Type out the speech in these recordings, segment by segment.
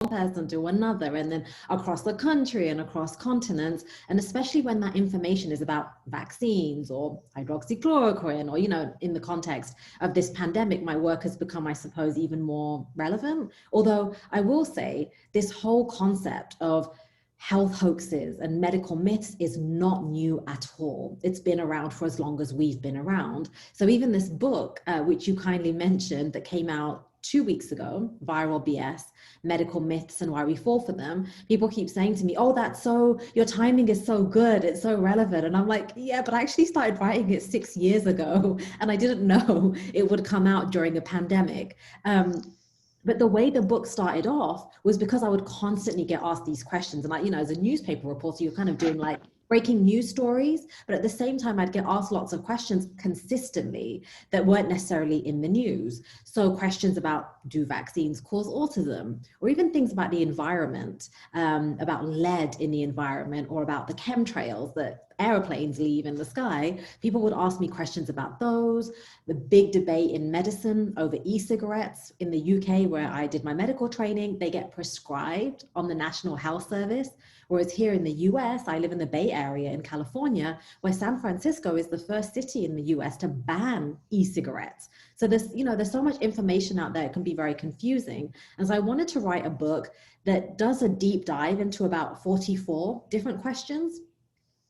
person to another, and then across the country and across continents. And especially when that information is about vaccines or hydroxychloroquine, or, you know, in the context of this pandemic, my work has become, I suppose, even more relevant. Although I will say this whole concept of health hoaxes and medical myths is not new at all. It's been around for as long as we've been around. So even this book, which you kindly mentioned, that came out 2 weeks ago, Viral BS, Medical Myths and Why We Fall for Them, people keep saying to me, oh, that's so, your timing is so good, it's so relevant. And I'm like, yeah, but I actually started writing it 6 years ago, and I didn't know it would come out during a pandemic. But the way the book started off was because I would constantly get asked these questions. And, like, you know, as a newspaper reporter, you're kind of doing like breaking news stories, but at the same time, I'd get asked lots of questions consistently that weren't necessarily in the news. So questions about, do vaccines cause autism? Or even things about the environment, about lead in the environment, or about the chemtrails that airplanes leave in the sky. People would ask me questions about those. The big debate in medicine over e-cigarettes. In the UK, where I did my medical training, they get prescribed on the National Health Service. Whereas here in the US, I live in the Bay Area in California, where San Francisco is the first city in the US to ban e-cigarettes. So there's, you know, there's so much information out there, it can be very confusing. And so I wanted to write a book that does a deep dive into about 44 different questions,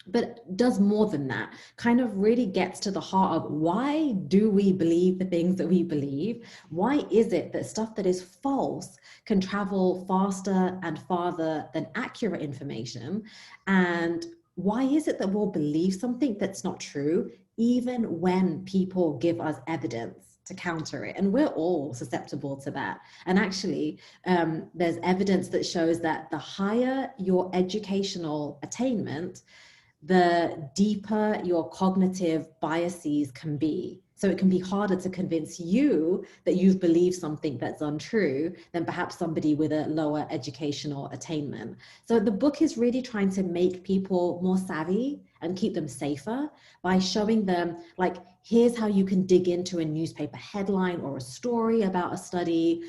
but does more than that, kind of really gets to the heart of, why do we believe the things that we believe? Why is it that stuff that is false can travel faster and farther than accurate information? And why is it that we'll believe something that's not true, even when people give us evidence to counter it? And we're all susceptible to that. And actually, there's evidence that shows that the higher your educational attainment, the deeper your cognitive biases can be. So it can be harder to convince you that you've believed something that's untrue than perhaps somebody with a lower educational attainment. So the book is really trying to make people more savvy and keep them safer by showing them, like, here's how you can dig into a newspaper headline or a story about a study.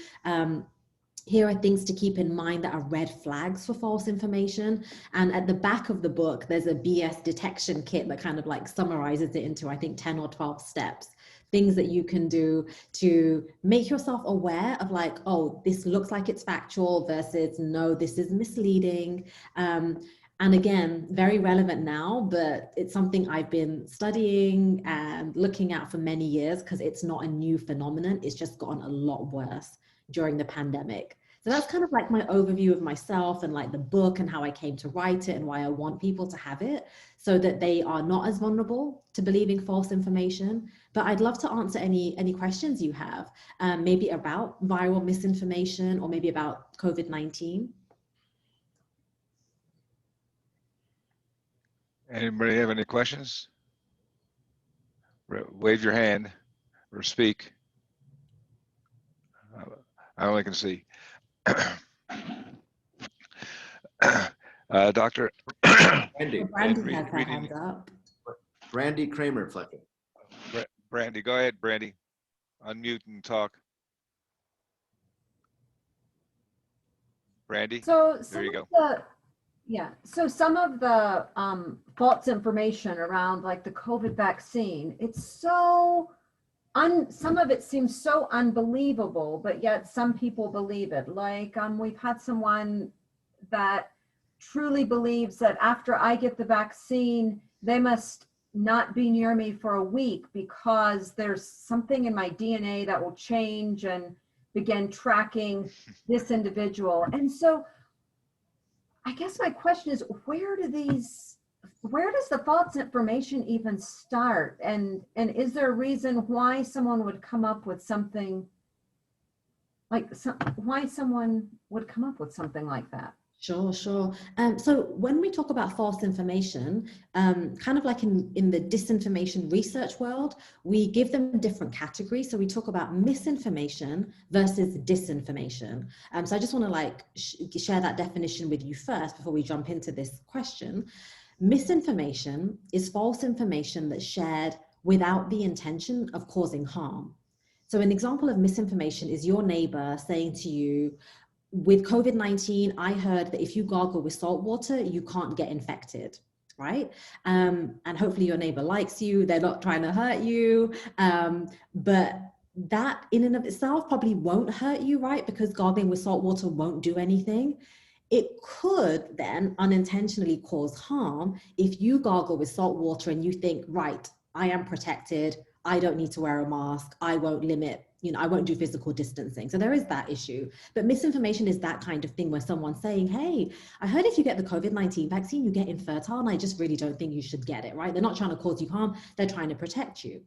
Here are things to keep in mind that are red flags for false information. And at the back of the book, there's a BS detection kit that kind of like summarizes it into, I think, 10 or 12 steps. Things that you can do to make yourself aware of, like, oh, this looks like it's factual versus no, this is misleading. And again, very relevant now, but it's something I've been studying and looking at for many years, because it's not a new phenomenon. It's just gotten a lot worse during the pandemic. So that's kind of like my overview of myself and like the book and how I came to write it and why I want people to have it, so that they are not as vulnerable to believing false information. But I'd love to answer any questions you have, maybe about viral misinformation or maybe about COVID-19. Anybody have any questions? Wave your hand or speak. I only can see. Doctor. Brandy. Brandy has her hand up. Brandy Kramer Fletcher. Brandy, go ahead, Brandy. Unmute and talk. Brandy, so there you go. So some of the false information around, like the COVID vaccine, it's so some of it seems so unbelievable, but yet some people believe it. Like we've had someone that truly believes that after I get the vaccine, they must not be near me for a week because there's something in my DNA that will change and begin tracking this individual. And so I guess my question is, where does the false information even start? And is there a reason why someone would come up with something like, why someone would come up with something like that? Sure. So when we talk about false information, kind of like in the disinformation research world, we give them different categories. So we talk about misinformation versus disinformation. So I just want to like share that definition with you first before we jump into this question. Misinformation is false information that's shared without the intention of causing harm. So an example of misinformation is your neighbor saying to you, with COVID-19, I heard that if you gargle with salt water, you can't get infected, right? And hopefully your neighbor likes you, they're not trying to hurt you. But that in and of itself probably won't hurt you, right? Because gargling with salt water won't do anything. It could then unintentionally cause harm if you gargle with salt water and you think, right, I am protected, I don't need to wear a mask, I won't limit, I won't do physical distancing. So there is that issue. But misinformation is that kind of thing where someone's saying, hey, I heard if you get the COVID-19 vaccine, you get infertile, and I just really don't think you should get it, right? They're not trying to cause you harm, they're trying to protect you.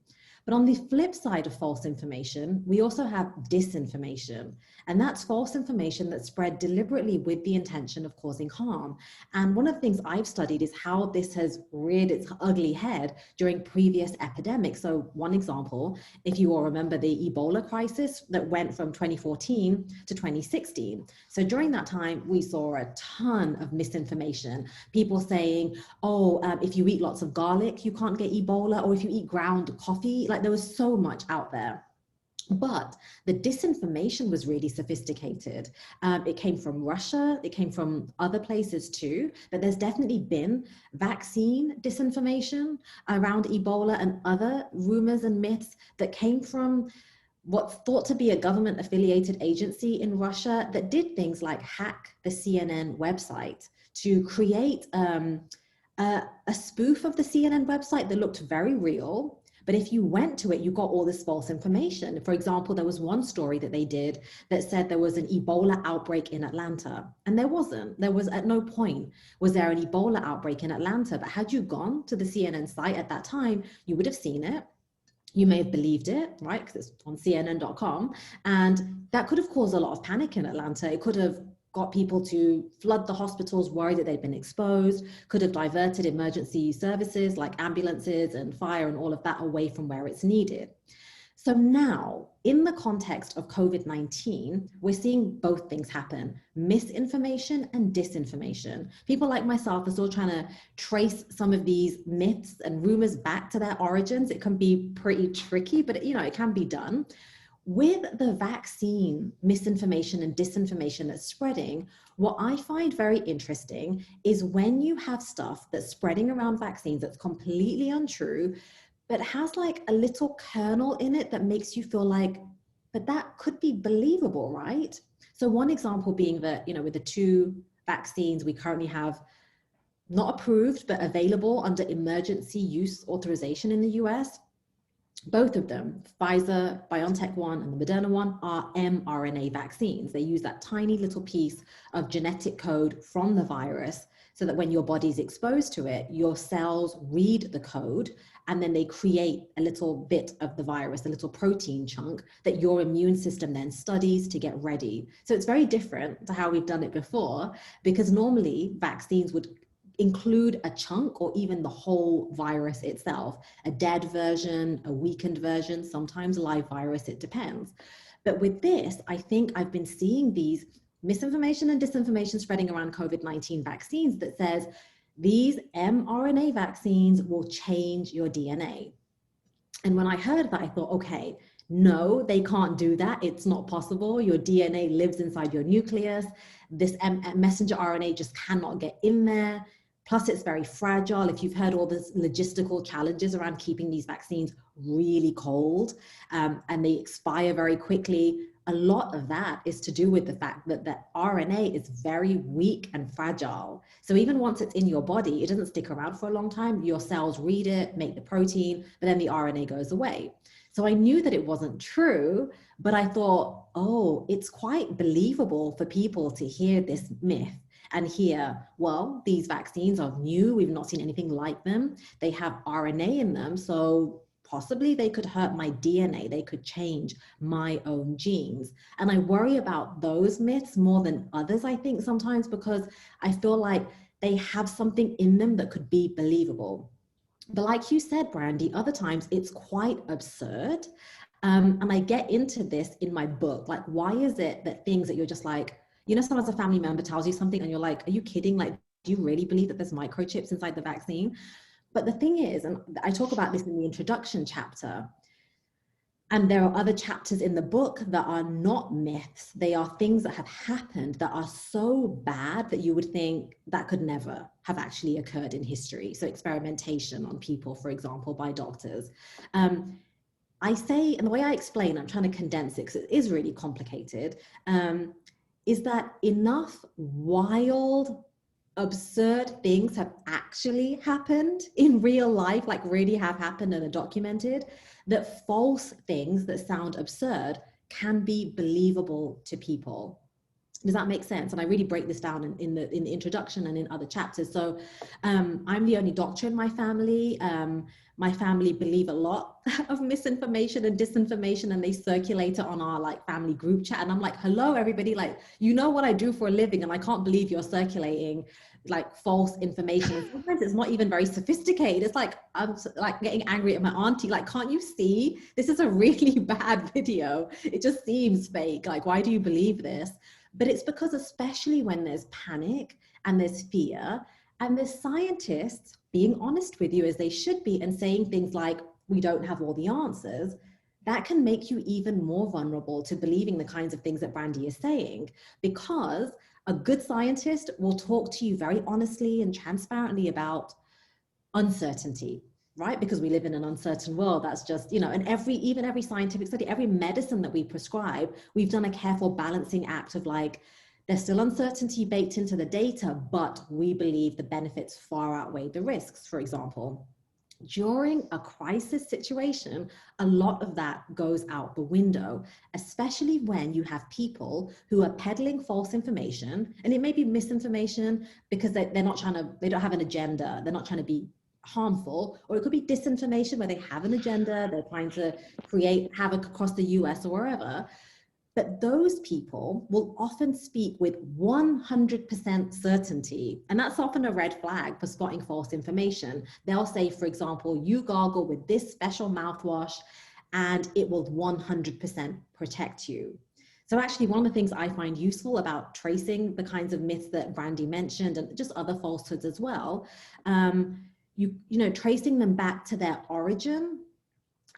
But on the flip side of false information, we also have disinformation. And that's false information that's spread deliberately with the intention of causing harm. And one of the things I've studied is how this has reared its ugly head during previous epidemics. So one example, if you all remember the Ebola crisis that went from 2014 to 2016. So during that time, we saw a ton of misinformation. People saying, oh, if you eat lots of garlic, you can't get Ebola, or if you eat ground coffee, like there was so much out there. But the disinformation was really sophisticated. It came from Russia, it came from other places too, but there's definitely been vaccine disinformation around Ebola and other rumors and myths that came from what's thought to be a government affiliated agency in Russia that did things like hack the CNN website to create a spoof of the CNN website that looked very real. But if you went to it, you got all this false information. For example, there was one story that they did that said there was an Ebola outbreak in Atlanta. And there wasn't. There was at no point was there an Ebola outbreak in Atlanta. But had you gone to the CNN site at that time, you would have seen it. You may have believed it, right? Because it's on CNN.com. And that could have caused a lot of panic in Atlanta. It could have got people to flood the hospitals worried that they'd been exposed, could have diverted emergency services like ambulances and fire and all of that away from where it's needed. So now, in the context of COVID-19, we're seeing both things happen, misinformation and disinformation. People like myself are still trying to trace some of these myths and rumors back to their origins. It can be pretty tricky, but it can be done. With the vaccine misinformation and disinformation that's spreading, what I find very interesting is when you have stuff that's spreading around vaccines that's completely untrue, but has like a little kernel in it that makes you feel like, but that could be believable, right? So one example being that, with the two vaccines we currently have not approved, but available under emergency use authorization in the US, both of them, Pfizer, BioNTech one, and the Moderna one, are mRNA vaccines. They use that tiny little piece of genetic code from the virus so that when your body's exposed to it, your cells read the code and then they create a little bit of the virus, a little protein chunk that your immune system then studies to get ready. So it's very different to how we've done it before, because normally vaccines would include a chunk or even the whole virus itself, a dead version, a weakened version, sometimes live virus, it depends. But with this, I think I've been seeing these misinformation and disinformation spreading around COVID-19 vaccines that says these mRNA vaccines will change your DNA. And when I heard that, I thought, okay, no, they can't do that. It's not possible. Your DNA lives inside your nucleus. This messenger RNA just cannot get in there. Plus, it's very fragile. If you've heard all the logistical challenges around keeping these vaccines really cold and they expire very quickly, a lot of that is to do with the fact that the RNA is very weak and fragile. So even once it's in your body, it doesn't stick around for a long time. Your cells read it, make the protein, but then the RNA goes away. So I knew that it wasn't true, but I thought, oh, it's quite believable for people to hear this myth and hear, well, these vaccines are new. We've not seen anything like them. They have RNA in them. So possibly they could hurt my DNA. They could change my own genes. And I worry about those myths more than others, I think, sometimes, because I feel like they have something in them that could be believable. But like you said, Brandy, other times it's quite absurd. And I get into this in my book. Like, why is it that things that you're just like, sometimes a family member tells you something and you're like, are you kidding? Like, do you really believe that there's microchips inside the vaccine? But the thing is, and I talk about this in the introduction chapter, And there are other chapters in the book that are not myths. They are things that have happened that are so bad that you would think that could never have actually occurred in history. So experimentation on people, for example, by doctors. I say, and the way I explain, I'm trying to condense it because it is really complicated, is that enough wild, absurd things have actually happened in real life, like really have happened and are documented, that false things that sound absurd can be believable to people. Does that make sense? And I really break this down in the introduction and in other chapters. So I'm the only doctor in my family. My family believe a lot of misinformation and disinformation, and they circulate it on our like family group chat. And I'm like, hello, everybody, like, you know what I do for a living, and I can't believe you're circulating like false information. And sometimes it's not even very sophisticated. It's like, I'm like getting angry at my auntie, like, can't you see? This is a really bad video. It just seems fake. Like, why do you believe this? But it's because, especially when there's panic and there's fear and there's scientists being honest with you as they should be and saying things like, we don't have all the answers, that can make you even more vulnerable to believing the kinds of things that Brandy is saying, because a good scientist will talk to you very honestly and transparently about uncertainty, right? Because we live in an uncertain world. That's just, you know, and even every scientific study, every medicine that we prescribe, we've done a careful balancing act of like, there's still uncertainty baked into the data, but we believe the benefits far outweigh the risks, for example. During a crisis situation, a lot of that goes out the window, especially when you have people who are peddling false information, and it may be misinformation because they don't have an agenda. They're not trying to be harmful, or it could be disinformation where they have an agenda, they're trying to create havoc across the US or wherever. But those people will often speak with 100% certainty. And that's often a red flag for spotting false information. They'll say, for example, you gargle with this special mouthwash and it will 100% protect you. So actually, one of the things I find useful about tracing the kinds of myths that Brandy mentioned and just other falsehoods as well, you know, tracing them back to their origin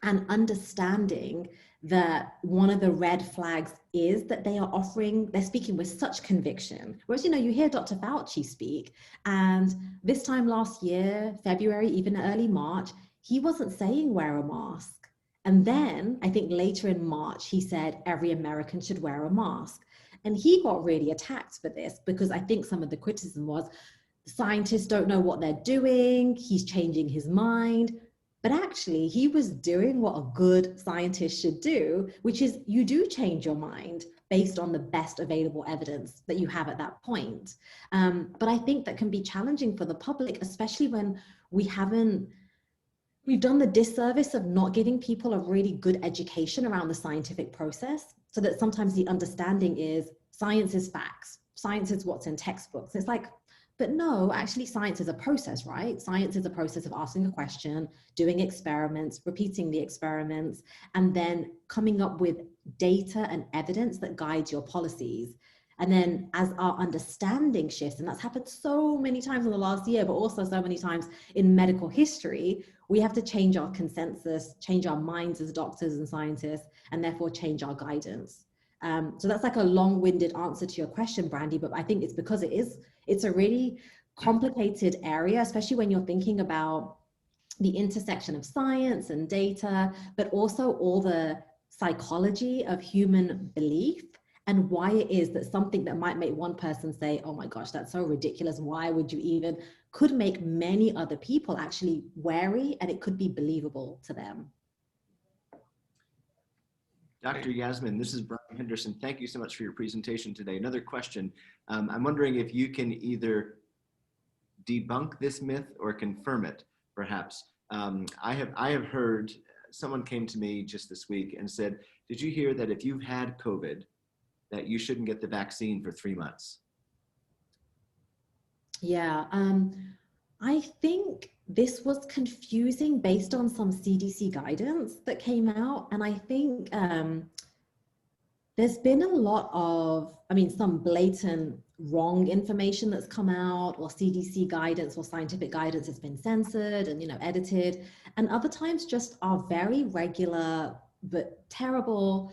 and understanding that one of the red flags is that they're speaking with such conviction. Whereas, you know, you hear Dr. Fauci speak, and this time last year, February, even early March, he wasn't saying wear a mask. And then I think later in March, he said every American should wear a mask. And he got really attacked for this because I think some of the criticism was scientists don't know what they're doing, he's changing his mind. But actually, he was doing what a good scientist should do, which is you do change your mind based on the best available evidence that you have at that point. But I think that can be challenging for the public, especially when we've done the disservice of not giving people a really good education around the scientific process, so that sometimes the understanding is science is facts, science is what's in textbooks. It's like, but no, actually science is a process, right? Science is a process of asking a question, doing experiments, repeating the experiments, and then coming up with data and evidence that guides your policies. And then as our understanding shifts, and that's happened so many times in the last year, but also so many times in medical history, we have to change our consensus, change our minds as doctors and scientists, and therefore change our guidance. So that's like a long-winded answer to your question, Brandy, but I think it's because it's a really complicated area, especially when you're thinking about the intersection of science and data, but also all the psychology of human belief and why it is that something that might make one person say, oh my gosh, that's so ridiculous, why would you even, could make many other people actually wary, and it could be believable to them. Dr. Yasmin, this is Brian Henderson. Thank you so much for your presentation today. Another question. I'm wondering if you can either debunk this myth or confirm it, perhaps. I have heard, someone came to me just this week and said, did you hear that if you've had COVID, that you shouldn't get the vaccine for 3 months? Yeah, I think this was confusing based on some CDC guidance that came out. And I think there's been a lot of, some blatant wrong information that's come out, or CDC guidance or scientific guidance has been censored and, edited. And other times just our very regular but terrible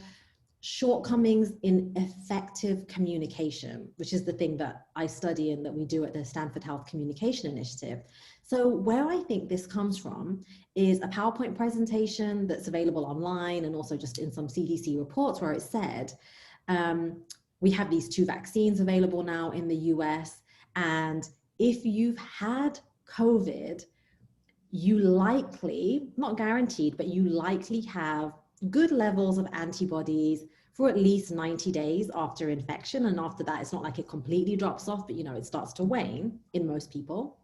shortcomings in effective communication, which is the thing that I study and that we do at the Stanford Health Communication Initiative. So where I think this comes from is a PowerPoint presentation that's available online and also just in some CDC reports where it said, we have these 2 vaccines available now in the US, and if you've had COVID, you likely, not guaranteed, but you likely have good levels of antibodies for at least 90 days after infection. And after that, it's not like it completely drops off, but it starts to wane in most people.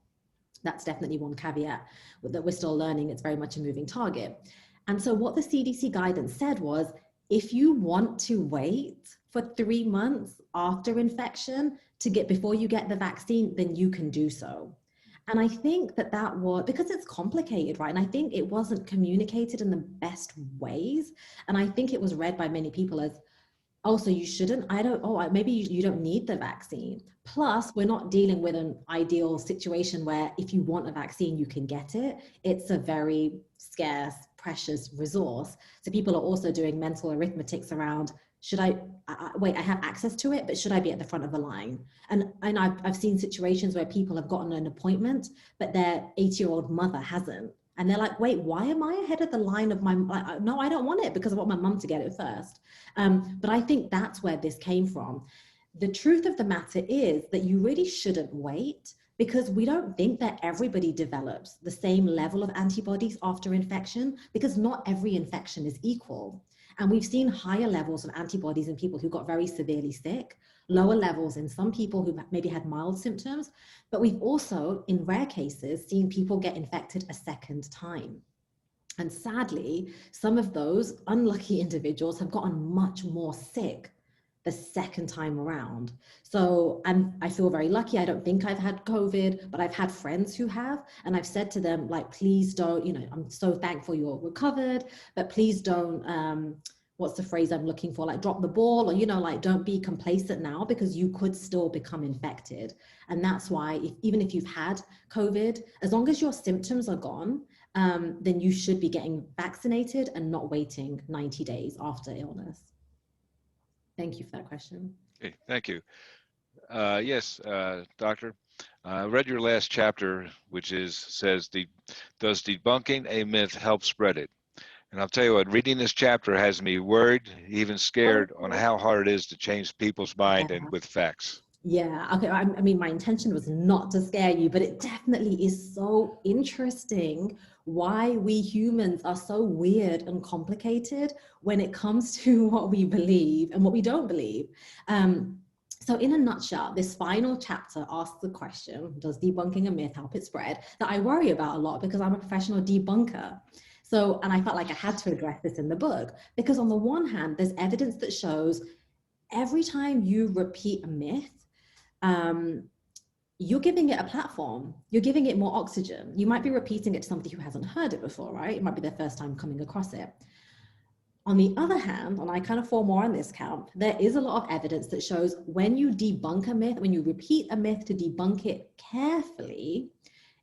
That's definitely one caveat that we're still learning. It's very much a moving target. And so what the CDC guidance said was, if you want to wait for 3 months after infection before you get the vaccine, then you can do so. And I think that was because it's complicated, right? And I think it wasn't communicated in the best ways. And I think it was read by many people as, oh, so you shouldn't, maybe you don't need the vaccine. Plus, we're not dealing with an ideal situation where if you want a vaccine, you can get it. It's a very scarce, precious resource. So people are also doing mental arithmetics around, should I have access to it, but should I be at the front of the line? And I've seen situations where people have gotten an appointment, but their 80-year-old mother hasn't. And they're like, wait, why am I ahead of the line of no, I don't want it because I want my mum to get it first. But I think that's where this came from. The truth of the matter is that you really shouldn't wait, because we don't think that everybody develops the same level of antibodies after infection, because not every infection is equal. And we've seen higher levels of antibodies in people who got very severely sick, lower levels in some people who maybe had mild symptoms, but we've also, in rare cases, seen people get infected a second time. And sadly, some of those unlucky individuals have gotten much more sick the second time around. So I feel very lucky. I don't think I've had COVID, but I've had friends who have, and I've said to them, like, please don't, I'm so thankful you're recovered, but please don't, what's the phrase I'm looking for? Like, drop the ball, or, don't be complacent now, because you could still become infected. And that's why even if you've had COVID, as long as your symptoms are gone, then you should be getting vaccinated and not waiting 90 days after illness. Thank you for that question. Okay, thank you. Yes, Doctor, I read your last chapter, which says, does debunking a myth help spread it? And I'll tell you what, reading this chapter has me worried, even scared on how hard it is to change people's mind and with facts. Yeah, okay. I mean, my intention was not to scare you, but it definitely is so interesting why we humans are so weird and complicated when it comes to what we believe and what we don't believe. So in a nutshell, this final chapter asks the question, does debunking a myth help it spread? That I worry about a lot because I'm a professional debunker. So, and I felt like I had to address this in the book, because on the one hand, there's evidence that shows every time you repeat a myth, you're giving it a platform, you're giving it more oxygen. You might be repeating it to somebody who hasn't heard it before, right? It might be their first time coming across it. On the other hand, and I kind of fall more on this camp, there is a lot of evidence that shows when you debunk a myth, when you repeat a myth to debunk it carefully,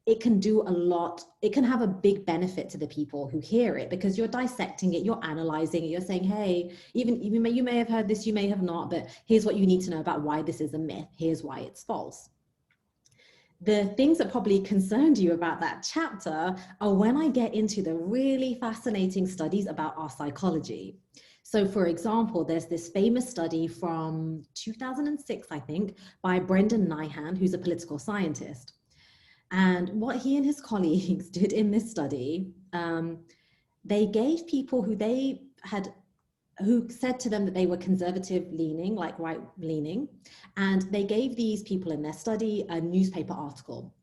it can do a lot. It can have a big benefit to the people who hear it, because you're dissecting it, you're analyzing it, you're saying, hey, even you may have heard this, you may have not, but here's what you need to know about why this is a myth. Here's why it's false. The things that probably concerned you about that chapter are when I get into the really fascinating studies about our psychology. So for example, there's this famous study from 2006, I think, by Brendan Nyhan, who's a political scientist. And what he and his colleagues did in this study, they gave people who said to them that they were conservative leaning, like right leaning, and they gave these people in their study a newspaper article.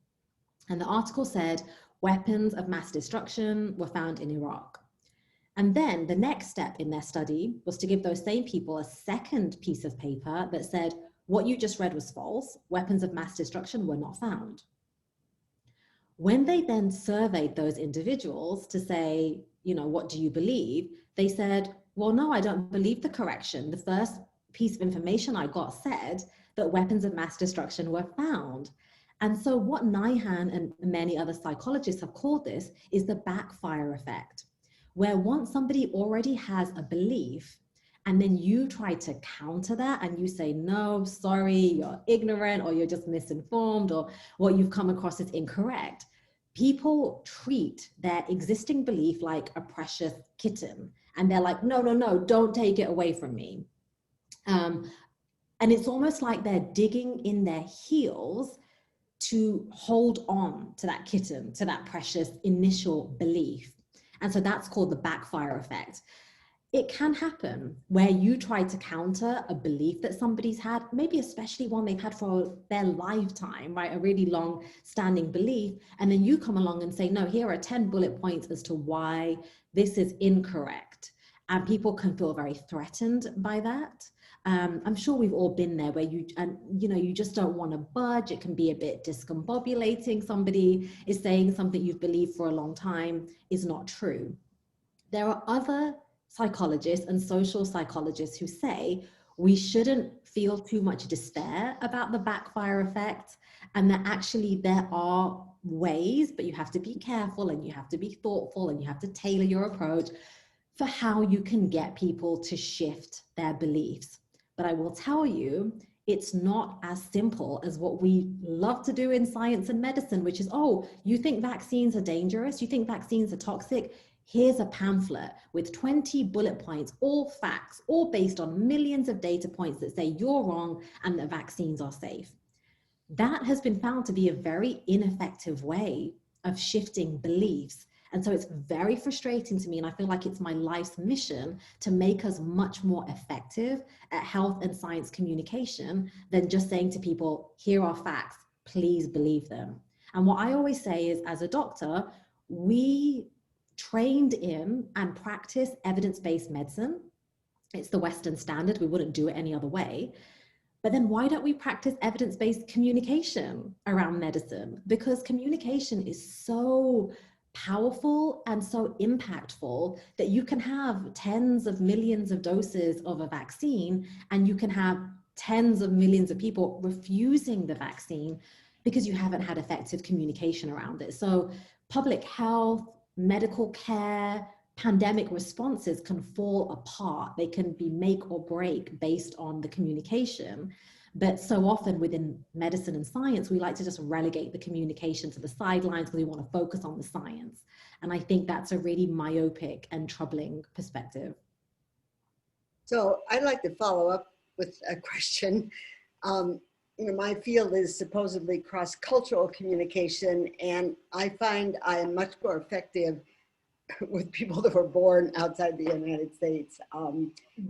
And the article said, weapons of mass destruction were found in Iraq. And then the next step in their study was to give those same people a second piece of paper that said, what you just read was false, weapons of mass destruction were not found. When they then surveyed those individuals to say, what do you believe? They said, well, no, I don't believe the correction. The first piece of information I got said that weapons of mass destruction were found. And so what Nyhan and many other psychologists have called this is the backfire effect, where once somebody already has a belief, and then you try to counter that and you say, no, sorry, you're ignorant, or you're just misinformed, or what you've come across is incorrect. People treat their existing belief like a precious kitten. And they're like, no, no, no, don't take it away from me. And it's almost like they're digging in their heels to hold on to that kitten, to that precious initial belief. And so that's called the backfire effect. It can happen where you try to counter a belief that somebody's had, maybe especially one they've had for their lifetime, right? A really long standing belief. And then you come along and say, no, here are 10 bullet points as to why this is incorrect. And people can feel very threatened by that. I'm sure we've all been there where you just don't want to budge. It can be a bit discombobulating. Somebody is saying something you've believed for a long time is not true. There are other psychologists and social psychologists who say we shouldn't feel too much despair about the backfire effect, and that actually there are ways, but you have to be careful and you have to be thoughtful and you have to tailor your approach for how you can get people to shift their beliefs. But I will tell you, it's not as simple as what we love to do in science and medicine, which is, oh, you think vaccines are dangerous? You think vaccines are toxic? Here's a pamphlet with 20 bullet points, all facts, all based on millions of data points that say you're wrong and that vaccines are safe. That has been found to be a very ineffective way of shifting beliefs. And so it's very frustrating to me, and I feel like it's my life's mission to make us much more effective at health and science communication than just saying to people, here are facts, please believe them. And what I always say is, as a doctor, we trained in and practice evidence-based medicine. It's the Western standard. We wouldn't do it any other way. But then why don't we practice evidence-based communication around medicine? Because communication is so powerful and so impactful that you can have tens of millions of doses of a vaccine and you can have tens of millions of people refusing the vaccine because you haven't had effective communication around it. So public health, medical care, pandemic responses can fall apart. They can be make or break based on the communication. But so often within medicine and science, we like to just relegate the communication to the sidelines because we want to focus on the science. And I think that's a really myopic and troubling perspective. So I'd like to follow up with a question. My field is supposedly cross-cultural communication, and I find I am much more effective with people that were born outside the United States.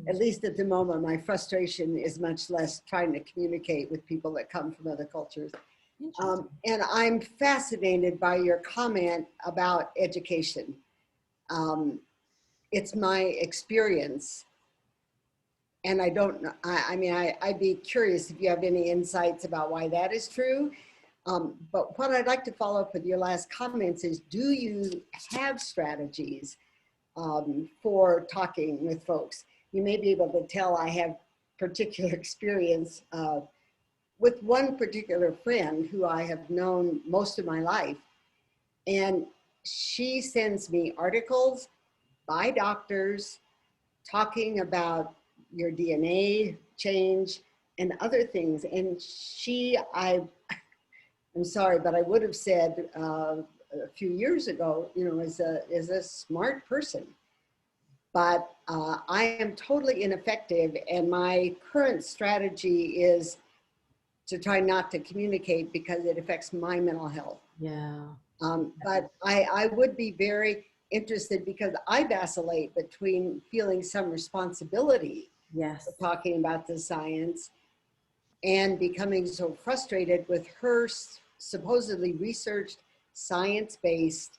At least at the moment, my frustration is much less trying to communicate with people that come from other cultures. And I'm fascinated by your comment about education. It's my experience. And I don't know, I'd be curious if you have any insights about why that is true. But what I'd like to follow up with your last comments is, do you have strategies for talking with folks? You may be able to tell I have particular experience with one particular friend who I have known most of my life. And she sends me articles by doctors talking about your DNA change and other things. And I'm sorry, but I would have said a few years ago, is a smart person. But I am totally ineffective, and my current strategy is to try not to communicate because it affects my mental health. Yeah. But I would be very interested, because I vacillate between feeling some responsibility for talking about the science and becoming so frustrated with her supposedly researched, science-based,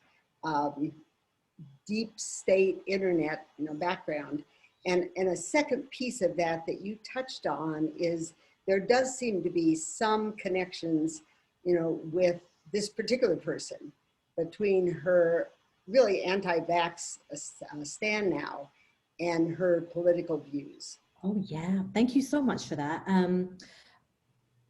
deep state internet background. And a second piece of that you touched on is there does seem to be some connections, with this particular person, between her really anti-vax stand now and her political views. Oh yeah, thank you so much for that.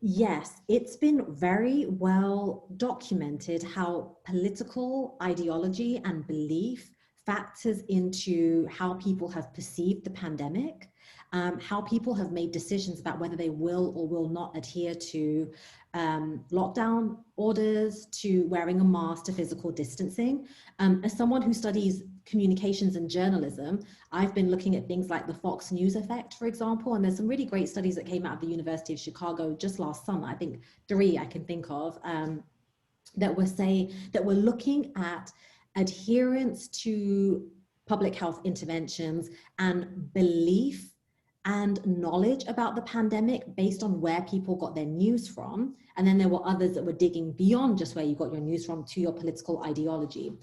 Yes, it's been very well documented how political ideology and belief factors into how people have perceived the pandemic, how people have made decisions about whether they will or will not adhere to lockdown orders, to wearing a mask, to physical distancing. As someone who studies communications and journalism, I've been looking at things like the Fox News effect, for example, and there's some really great studies that came out of the University of Chicago just last summer, I think 3 I can think of, that were looking at adherence to public health interventions and belief and knowledge about the pandemic based on where people got their news from. And then there were others that were digging beyond just where you got your news from to your political ideology.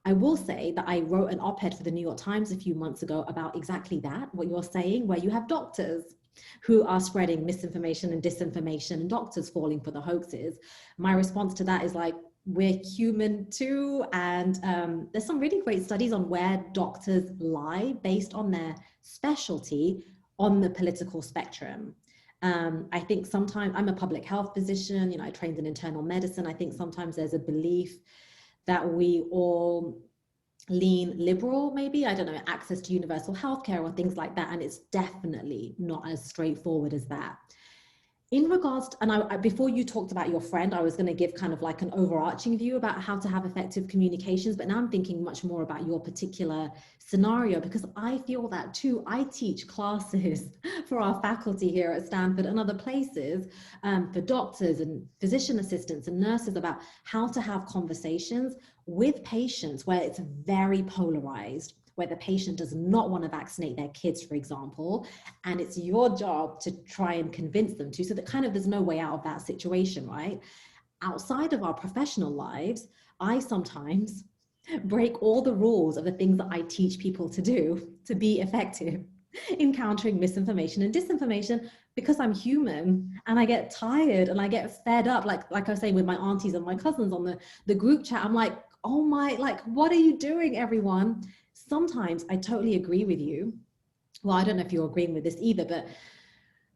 I will say that I wrote an op-ed for the New York Times a few months ago about exactly that, what you're saying, where you have doctors who are spreading misinformation and disinformation and doctors falling for the hoaxes. My response to that is like, we're human too. And there's some really great studies on where doctors lie based on their specialty on the political spectrum. I think sometimes, I'm a public health physician, you know, I trained in internal medicine. I think sometimes there's a belief that we all lean liberal, maybe, I don't know, access to universal healthcare or things like that. And it's definitely not as straightforward as that. In regards to, and I, before you talked about your friend, I was going to give kind of like an overarching view about how to have effective communications, but now I'm thinking much more about your particular scenario, because I feel that too. I teach classes for our faculty here at Stanford and other places for doctors and physician assistants and nurses about how to have conversations with patients where it's very polarized, where the patient does not want to vaccinate their kids, for example, and it's your job to try and convince them to, so that kind of there's no way out of that situation, right? Outside of our professional lives, I sometimes break all the rules of the things that I teach people to do to be effective in countering misinformation and disinformation, because I'm human and I get tired and I get fed up. Like I was saying with my aunties and my cousins on the group chat, I'm like, oh my, like, what are you doing, everyone? Sometimes I totally agree with you. Well, I don't know if you're agreeing with this either, but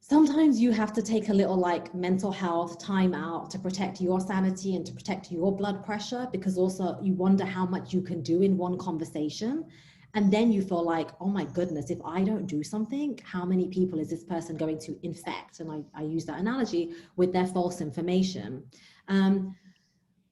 sometimes you have to take a little like mental health time out to protect your sanity and to protect your blood pressure, because also you wonder how much you can do in one conversation. And then you feel like, oh my goodness, if I don't do something, how many people is this person going to infect? And I use that analogy with their false information.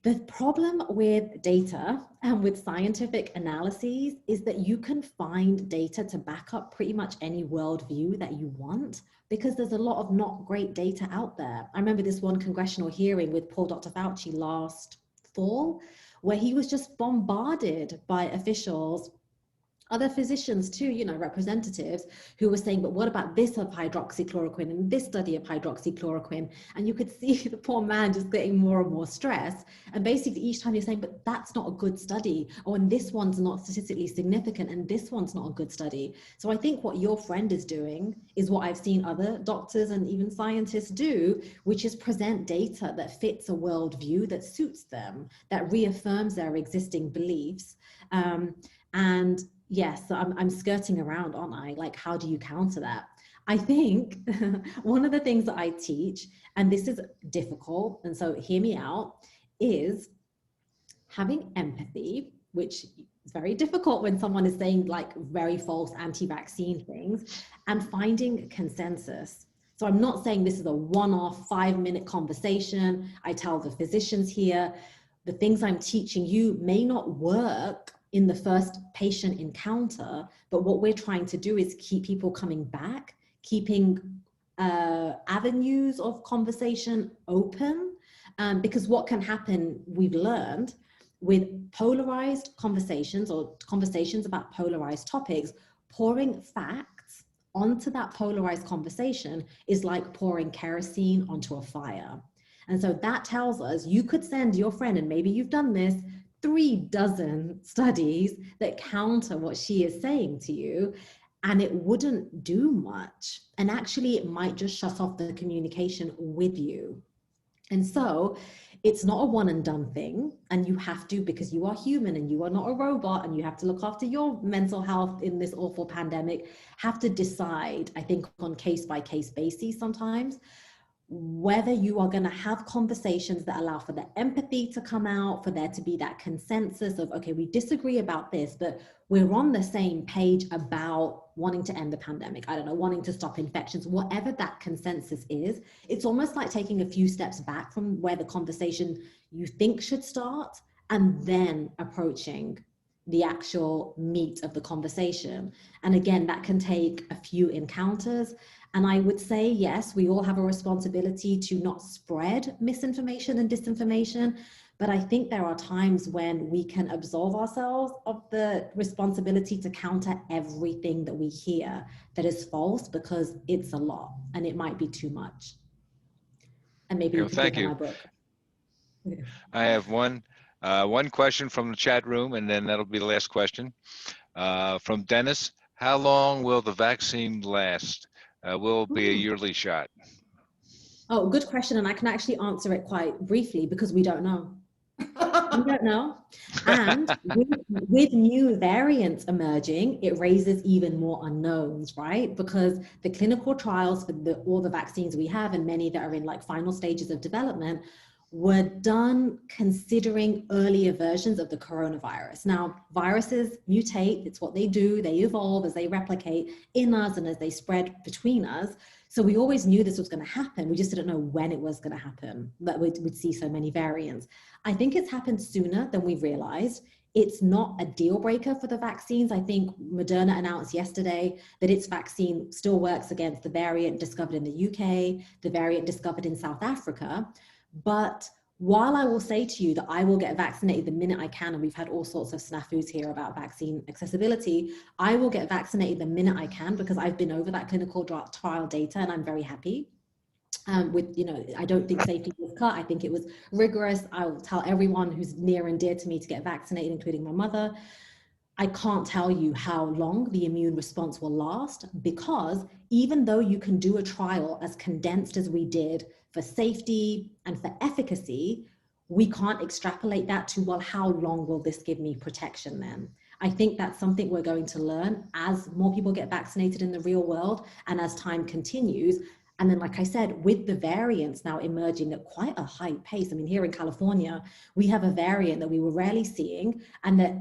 The problem with data and with scientific analyses is that you can find data to back up pretty much any worldview that you want, because there's a lot of not great data out there. I remember this one congressional hearing with poor Dr. Fauci last fall, where he was just bombarded by officials, other physicians too, you know, representatives who were saying, but what about this of hydroxychloroquine and this study of hydroxychloroquine? And you could see the poor man just getting more and more stressed. And basically each time you're saying, but that's not a good study. Oh, and this one's not statistically significant and this one's not a good study. So I think what your friend is doing is what I've seen other doctors and even scientists do, which is present data that fits a worldview that suits them, that reaffirms their existing beliefs. And yes, so I'm skirting around, aren't I? Like, how do you counter that? I think one of the things that I teach, and this is difficult, and so hear me out, is having empathy, which is very difficult when someone is saying like very false anti-vaccine things, and finding consensus. So I'm not saying this is a one-off 5-minute conversation. I tell the physicians here, the things I'm teaching you may not work in the first patient encounter, but what we're trying to do is keep people coming back, keeping avenues of conversation open, because what can happen, we've learned, with polarized conversations or conversations about polarized topics, pouring facts onto that polarized conversation is like pouring kerosene onto a fire. And so that tells us you could send your friend, and maybe you've done this, 36 studies that counter what she is saying to you, and it wouldn't do much. And actually, it might just shut off the communication with you. And so it's not a one and done thing. And you have to, because you are human and you are not a robot, and you have to look after your mental health in this awful pandemic, have to decide, I think, on case by case basis sometimes. whether you are going to have conversations that allow for the empathy to come out, for there to be that consensus of, okay, we disagree about this, but we're on the same page about wanting to end the pandemic. I don't know, wanting to stop infections, whatever that consensus is. It's almost like taking a few steps back from where the conversation you think should start and then approaching the actual meat of the conversation. And again, that can take a few encounters. And I would say, yes, we all have a responsibility to not spread misinformation and disinformation. But I think there are times when we can absolve ourselves of the responsibility to counter everything that we hear that is false, because it's a lot and it might be too much. And maybe you could thank give you. my book. I have one question from the chat room, and then that'll be the last question. From Dennis: how long will the vaccine last? Will it be a yearly shot? Oh, good question. And I can actually answer it quite briefly, because we don't know. We don't know. And with new variants emerging, it raises even more unknowns, right? Because the clinical trials for all the vaccines we have, and many that are in like final stages of development, were done considering earlier versions of the coronavirus. Now, viruses mutate, it's what they do, they evolve as they replicate in us and as they spread between us. So we always knew this was going to happen. We just didn't know when it was going to happen, that we'd see so many variants. I think it's happened sooner than we realized. It's not a deal breaker for the vaccines. I think Moderna announced yesterday that its vaccine still works against the variant discovered in the UK, the variant discovered in South Africa. But while I will say to you that I will get vaccinated the minute I can, and we've had all sorts of snafus here about vaccine accessibility, I will get vaccinated the minute I can, because I've been over that clinical trial data and I'm very happy. With, you know, I don't think safety was cut. I think it was rigorous. I will tell everyone who's near and dear to me to get vaccinated, including my mother. I can't tell you how long the immune response will last, because even though you can do a trial as condensed as we did for safety and for efficacy, we can't extrapolate that to, well, how long will this give me protection then? I think that's something we're going to learn as more people get vaccinated in the real world and as time continues. And then, like I said, with the variants now emerging at quite a high pace. I mean, here in California, we have a variant that we were rarely seeing and that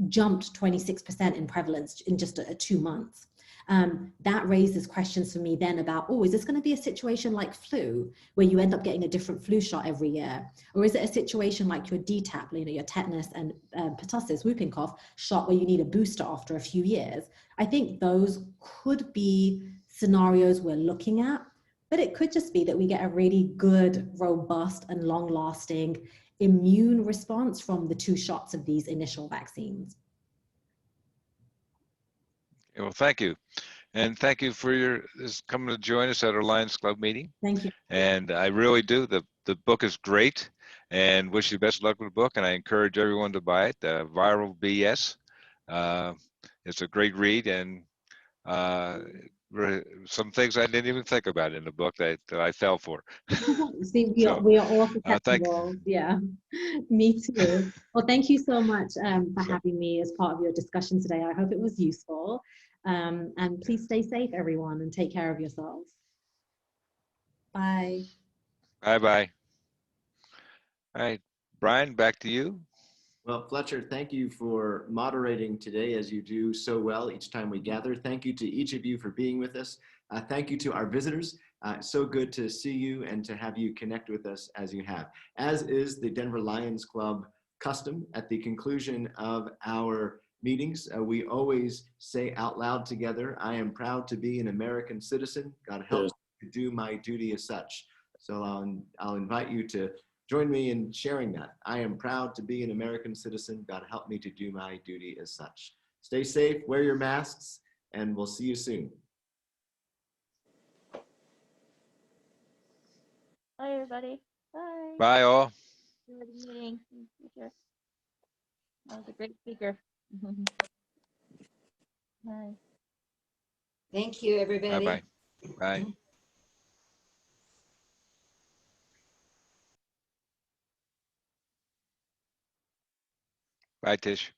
jumped 26% in prevalence in just 2 months. That raises questions for me then about, oh, is this going to be a situation like flu, where you end up getting a different flu shot every year? Or is it a situation like your DTaP, you know, your tetanus and pertussis, whooping cough shot, where you need a booster after a few years? I think those could be scenarios we're looking at, but it could just be that we get a really good, robust and long-lasting immune response from the 2 shots of these initial vaccines. Well, thank you. And thank you for coming to join us at our Lions Club meeting. Thank you. And I really do. The book is great, and wish you best luck with the book. And I encourage everyone to buy it. Viral BS. It's a great read, and some things I didn't even think about in the book that I fell for. See, we are all susceptible. Yeah, me too. Well, thank you so much for having me as part of your discussion today. I hope it was useful. And please stay safe, everyone, and take care of yourselves. Bye. Bye-bye. All right, Brian, back to you. Well, Fletcher, thank you for moderating today, as you do so well each time we gather. Thank you to each of you for being with us. Thank you to our visitors. So good to see you and to have you connect with us as you have. As is the Denver Lions Club custom, at the conclusion of our meetings, we always say out loud together, I am proud to be an American citizen. God help me to do my duty as such. So I'll invite you to join me in sharing that. I am proud to be an American citizen. God help me to do my duty as such. Stay safe, wear your masks, and we'll see you soon. Bye, everybody. Bye. Bye, all. Enjoy the meeting. That was a great speaker. Bye. Thank you, everybody. Bye-bye. Bye. Bye, Tish.